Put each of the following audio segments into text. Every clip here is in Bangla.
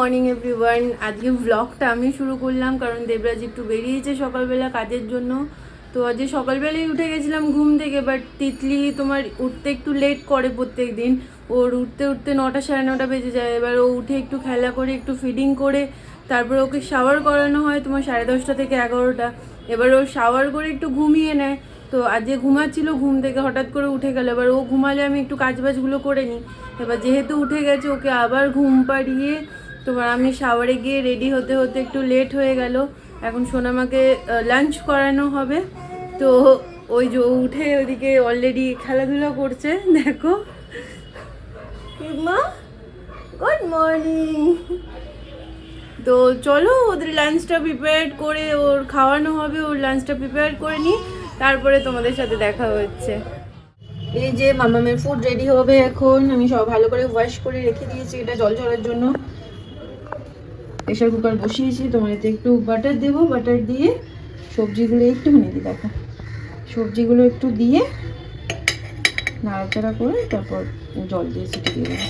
Morning everyone. আজকে ব্লগটা আমি শুরু করলাম কারণ দেবরাজ একটু বেরিয়েছে সকালবেলা কাজের জন্য। তো আজকে সকালবেলায় উঠে গেছিলাম ঘুম থেকে, বাট তিতলি তোমার উঠতে একটু লেট করে প্রত্যেক দিন। ওর উঠতে উঠতে 9টা সাড়ে 9টা বেজে যায়। এবার ও উঠে একটু খেলা করে একটু ফিডিং করে তারপর ওকে শাওয়ার করানো হয় তোমার 10:30 থেকে 11টা। এবার ও শাওয়ার করে একটু ঘুমিয়ে নেয়। তো আজকে ঘুমাচ্ছিল, ঘুম থেকে হঠাৎ করে উঠে গেল। এবার ও ঘুমালে আমি একটু কাজবাজগুলো করে নিই। এবার যেহেতু উঠে গেছে ওকে আবার ঘুম পাড়িয়ে তোমার আমি শাওয়ারে গিয়ে রেডি হতে হতে একটু লেট হয়ে গেল। এখন সোনামাকে লাঞ্চ করানো হবে। তো ওই যে উঠে ওইদিকে অলরেডি খেলাধুলা করছে, দেখো। মা গুড মর্নিং। তো চলো ওদের লাঞ্চটা প্রিপেয়ার করে ওর খাওয়ানো হবে, ওর লাঞ্চটা প্রিপেয়ার করে নিই, তারপরে তোমাদের সাথে দেখা হচ্ছে। এই যে মামামের ফুড রেডি হবে এখন। আমি সব ভালো করে ওয়াশ করে রেখে দিয়েছি এটা জল ঝরার জন্য। প্রেশার কুকার বসিয়েছি, তোমার এতে একটু বাটার দেবো, বাটার দিয়ে সবজিগুলো একটুখানি দিই, দেখো সবজিগুলো একটু দিয়ে নাড়াচাড়া করে তারপর জল দিয়ে সিটি দিয়ে দেবো।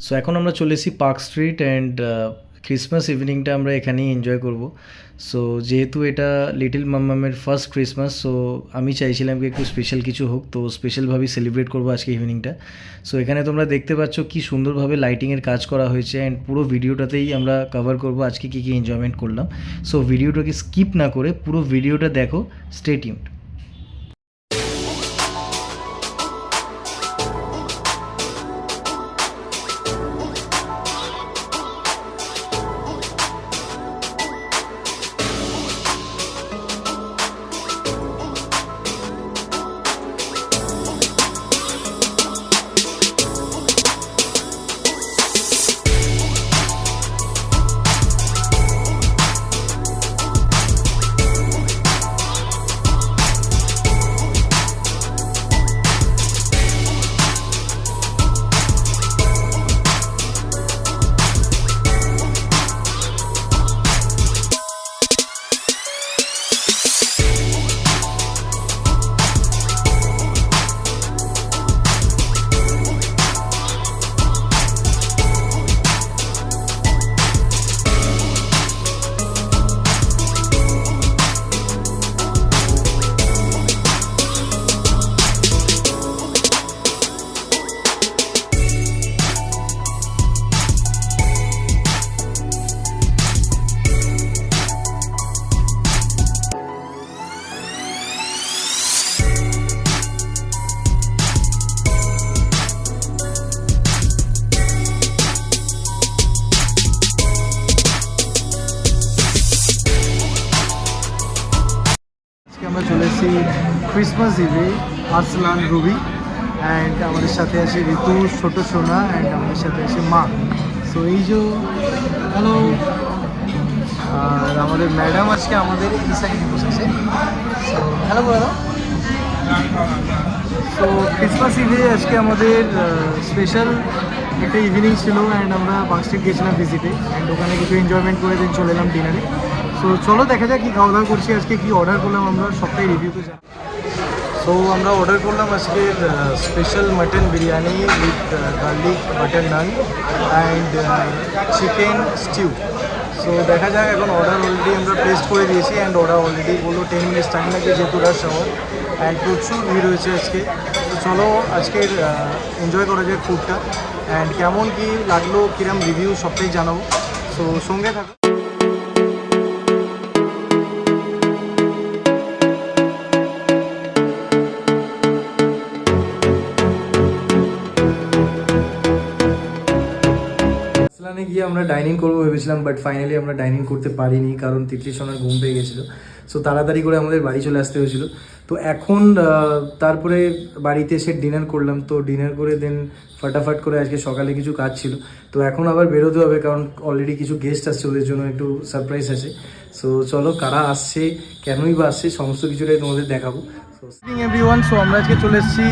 সো এখন আমরা চলে এসেছি পার্ক স্ট্রিট অ্যান্ড ক্রিসমাস ইভিনিংটা আমরা এখানেই এনজয় করব। সো যেহেতু এটা লিটল মাম্মামের ফার্স্ট ক্রিসমাস, সো আমি চাইছিলাম কি একটু স্পেশাল কিছু হোক, তো স্পেশালভাবেই সেলিব্রেট করবো আজকে ইভিনিংটা। সো এখানে তোমরা দেখতে পাচ্ছ কি সুন্দরভাবে লাইটিংয়ের কাজ করা হয়েছে, অ্যান্ড পুরো ভিডিওটাতেই আমরা কভার করবো আজকে কী কী এনজয়মেন্ট করলাম। সো ভিডিওটাকে স্কিপ না করে পুরো ভিডিওটা দেখো, স্টে টিউনড। আমরা চলে এসেছি ক্রিসমাস ইভে আর্সলান রুবি, অ্যান্ড আমাদের সাথে আছে ঋতু, ছোট সোনা, অ্যান্ড আমাদের সাথে আছে মা। সো এই যে হ্যালো, আর আমাদের ম্যাডাম আজকে আমাদের এই সাইডে বসেছে। সো হ্যালো বলো। সো ক্রিসমাস ইভে আজকে আমাদের স্পেশাল একটা ইভিনিং ছিল, অ্যান্ড আমরা পার্ক স্ট্রিট গেছিলাম ভিজিটে, অ্যান্ড ওখানে কিছু এনজয়মেন্ট করে দিন চলে এলাম ডিনারে। সো চলো দেখা যাক কী খাওয়া দাওয়া করছি আজকে, কী অর্ডার করলাম আমরা সবটাই রিভিউতে যাই। সো আমরা অর্ডার করলাম আজকে special mutton biryani with garlic butter naan and chicken stew. So দেখা যাক, এখন অর্ডার অলরেডি আমরা প্লেস করে দিয়েছি, অ্যান্ড অর্ডার অলরেডি বললো 10 মিনিটস টাইম লাগবে যেহেতু রাশ আওয়ার, অ্যান্ড প্রচুর ভিড় হয়েছে আজকে। তো চলো আজকের এনজয় করা যায় ফুডটা, অ্যান্ড কেমন কী লাগলো, কিরম রিভিউ সবটাই জানাবো। সো সঙ্গে থাকো। সেখানে গিয়ে আমরা ডাইনিং করবো ভেবেছিলাম, বাট ফাইনালি আমরা ডাইনিং করতে পারিনি কারণ তিতলি সোনার ঘুম পেয়ে গেছিলো। সো তাড়াতাড়ি করে আমাদের বাড়ি চলে আসতে হয়েছিল। তো এখন তারপরে বাড়িতে এসে ডিনার করলাম, তো ডিনার করে দেন ফাটাফাট করে আজকে সকালে কিছু কাজ ছিল, তো এখন আবার বেরোতে হবে কারণ অলরেডি কিছু গেস্ট আসছে, ওদের জন্য একটু সারপ্রাইজ আছে। সো চলো কারা আসছে, কেনই বা আসছে, সমস্ত কিছুটাই তোমাদের দেখাবো। এভরিওয়ান, সো আমরা আজকে চলে এসেছি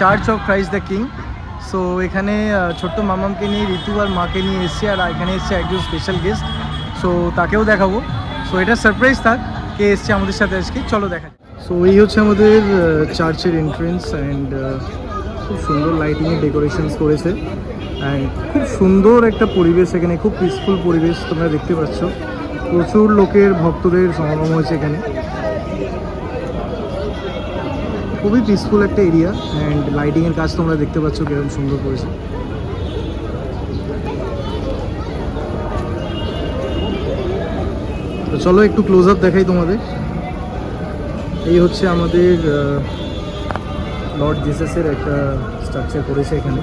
church of Christ the king. So এখানে ছোট্ট মামামকে নিয়ে, ঋতু আর মাকে নিয়ে এসেছি, আর এখানে এসছে একজন স্পেশাল গেস্ট, সো তাকেও দেখাবো। সো এটা সারপ্রাইজ থাক কে এসছে আমাদের সাথে আজকে, চলো দেখা। সো এই হচ্ছে আমাদের চার্চের এন্ট্রেন্স অ্যান্ড খুব সুন্দর লাইটিংয়ে ডেকোরেশনস করেছে অ্যান্ড খুব সুন্দর একটা পরিবেশ এখানে, খুব পিসফুল পরিবেশ তোমরা দেখতে পাচ্ছ। প্রচুর লোকের ভক্তদের সমাগম হয়েছে এখানে, খুবই পিসফুল একটা এরিয়া অ্যান্ড লাইটিংয়ের কাজ তোমরা দেখতে পাচ্ছ কিরকম সুন্দর করেছে। তো চলো একটু ক্লোজ আপ দেখাই তোমাদের। এই হচ্ছে আমাদের লর্ড জিসাসের একটা স্ট্রাকচার করেছে এখানে।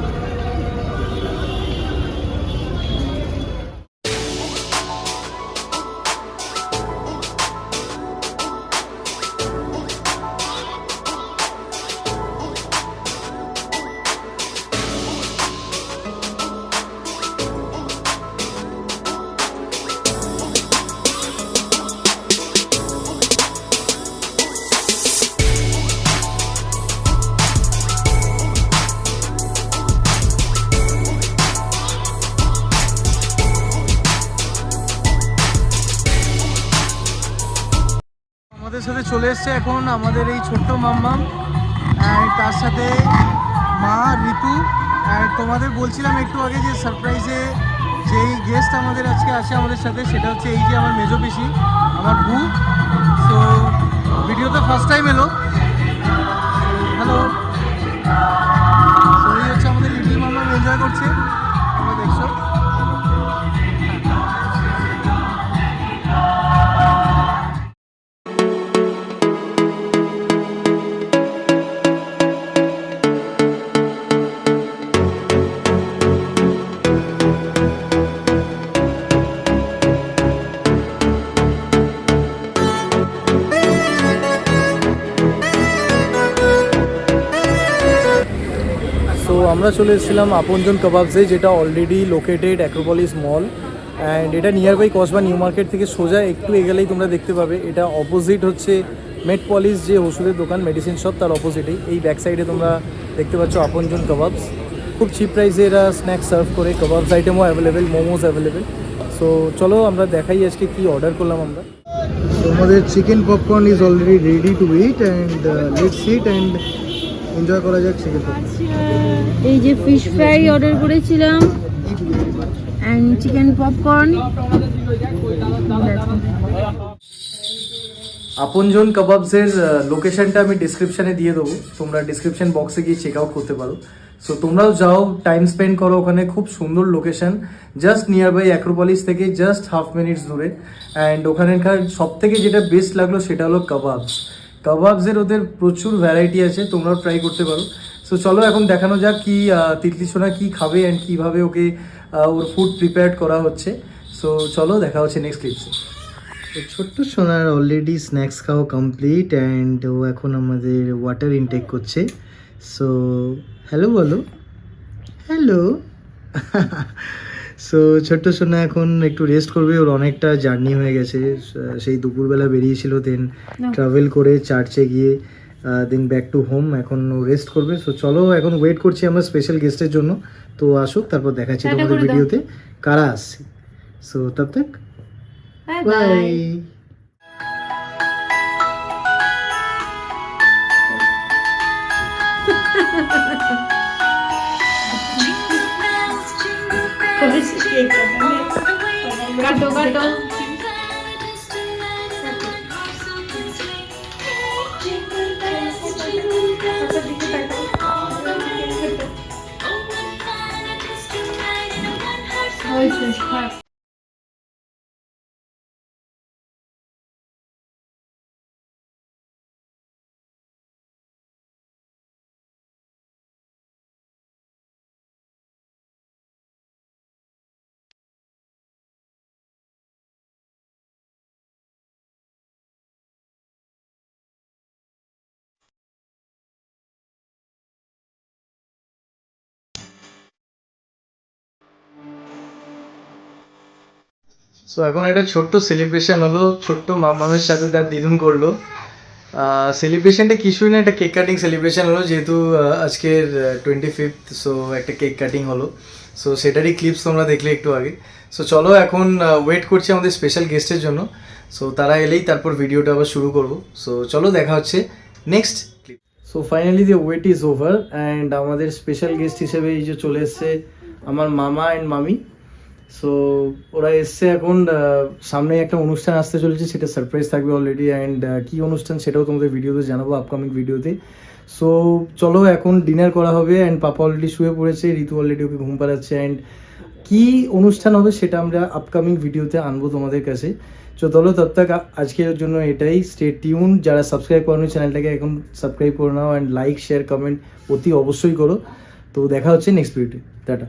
আমাদের সাথে চলে এসছে এখন আমাদের এই ছোট্ট মাম্মাম, অ্যান্ড তার সাথে মা ঋতু। অ্যান্ড তোমাদের বলছিলাম একটু আগে যে সারপ্রাইজে যেই গেস্ট আমাদের আজকে আসে আমাদের সাথে, সেটা হচ্ছে এই যে আমার মেজো পিসি, আমার বউ। সো ভিডিওতে ফার্স্ট টাইম এলো। হ্যালো। সো এই হচ্ছে আমাদের লিটল মাম্মাম, এনজয় করছে, তোমরা দেখছো। সো আমরা চলে এসেছিলাম আপনজন কাবাবসে, যেটা already located Acropolis mall, and এটা near by Kasba new market থেকে সোজা একটু এগেলেই তোমরা দেখতে পাবে। এটা অপোজিট হচ্ছে মেটপলিস, যে ওষুধের দোকান, মেডিসিন শপ, তার অপোজিটেই এই ব্যাক সাইডে তোমরা দেখতে পাচ্ছ আপনজন কাবাবস। খুব চিপ প্রাইসে এরা স্ন্যাক্স সার্ভ করে, kebabs আইটেমও available, momos available. So চলো আমরা দেখাই আজকে কি অর্ডার করলাম আমরা। আমাদের chicken popcorn is already ready to it, and let's eat and enjoy করা যাক চিকেন পপকর্ন। এই যে ফিশ ফ্রাই অর্ডার করেছিলাম অ্যান্ড চিকেন পপকর্ন। আপনজন কাবাবসের লোকেশনটা আমি ডিসক্রিপশানে দিয়ে দেবো, তোমরা ডিসক্রিপশন বক্সে গিয়ে চেক আউট করতে পারো। সো তোমরাও যাও, টাইম স্পেন্ড করো ওখানে, খুব সুন্দর location, just near by Acropolis থেকে জাস্ট হাফ মিনিটস দূরে। অ্যান্ড ওখানকার সব থেকে যেটা বেস্ট লাগলো সেটা হলো কাবাবস। কাবাবসের ওদের প্রচুর ভ্যারাইটি আছে, তোমরাও ট্রাই করতে পারো। সো চলো এখন দেখানো যাক কি তিতলি সোনা কী খাবে অ্যান্ড কীভাবে ওকে ওর ফুড প্রিপেয়ার করা হচ্ছে। সো চলো দেখা হচ্ছে নেক্সট ক্লিপসে। তো ছোট্ট সোনার অলরেডি স্ন্যাক্স খাওয়া কমপ্লিট অ্যান্ড ও এখন আমাদের ওয়াটার ইনটেক করছে। সো হ্যালো বলো, হ্যালো। সো ছোট্ট সোনা এখন একটু রেস্ট করবে, ওর অনেকটা জার্নি হয়ে গেছে, সেই দুপুরবেলা বেরিয়েছিল, দেন ট্রাভেল করে চার্চে গিয়ে দেন ব্যাক টু হোম, এখন ও রেস্ট করবে। সো চলো এখন ওয়েট করছি আমরা স্পেশাল গেস্টের জন্য, তো আসুক, তারপর দেখাচ্ছি তোমাদের ভিডিওতে কারা আসছে। সো তব তক বাই। কাটো কাটো। হয়েছে। সো এখন একটা ছোট্ট সেলিব্রেশন হলো, ছোট্ট মামামের সাথে তার দিদুন করলো। সেলিব্রেশনটা কিছুই না, একটা কেক কাটিং সেলিব্রেশন হলো, যেহেতু আজকের 25th, সো একটা কেক কাটিং হলো। সো সেটারই ক্লিপস তোমরা দেখলে একটু আগে। সো চলো এখন ওয়েট করছি আমাদের স্পেশাল গেস্টের জন্য। সো তারা এলেই তারপর ভিডিওটা আবার শুরু করবো। সো চলো দেখা হচ্ছে next clip. So finally the wait is over and আমাদের স্পেশাল গেস্ট হিসেবে এই যে চলে এসছে আমার মামা অ্যান্ড মামি। সো ওরা এসছে এখন, সামনে একটা অনুষ্ঠান আসতে চলেছে, সেটা সারপ্রাইজ থাকবে অলরেডি। অ্যান্ড কী অনুষ্ঠান সেটাও তোমাদের ভিডিওতে জানাবো, আপকামিং ভিডিওতে। সো চলো এখন ডিনার করা হবে অ্যান্ড পাপা অলরেডি শুয়ে পড়েছে, ঋতু অলরেডি ওকে ঘুম পাড়াচ্ছে। অ্যান্ড কী অনুষ্ঠান হবে সেটা আমরা আপকামিং ভিডিওতে আনবো তোমাদের কাছে। তো চলো তব তাক আজকের জন্য এটাই। Stay tune. যারা সাবস্ক্রাইব করো চ্যানেলটাকে এখন সাবস্ক্রাইব করে নাও অ্যান্ড লাইক শেয়ার কমেন্ট অতি অবশ্যই করো। তো দেখা হচ্ছে নেক্সট ভিডিওতে। টাটা।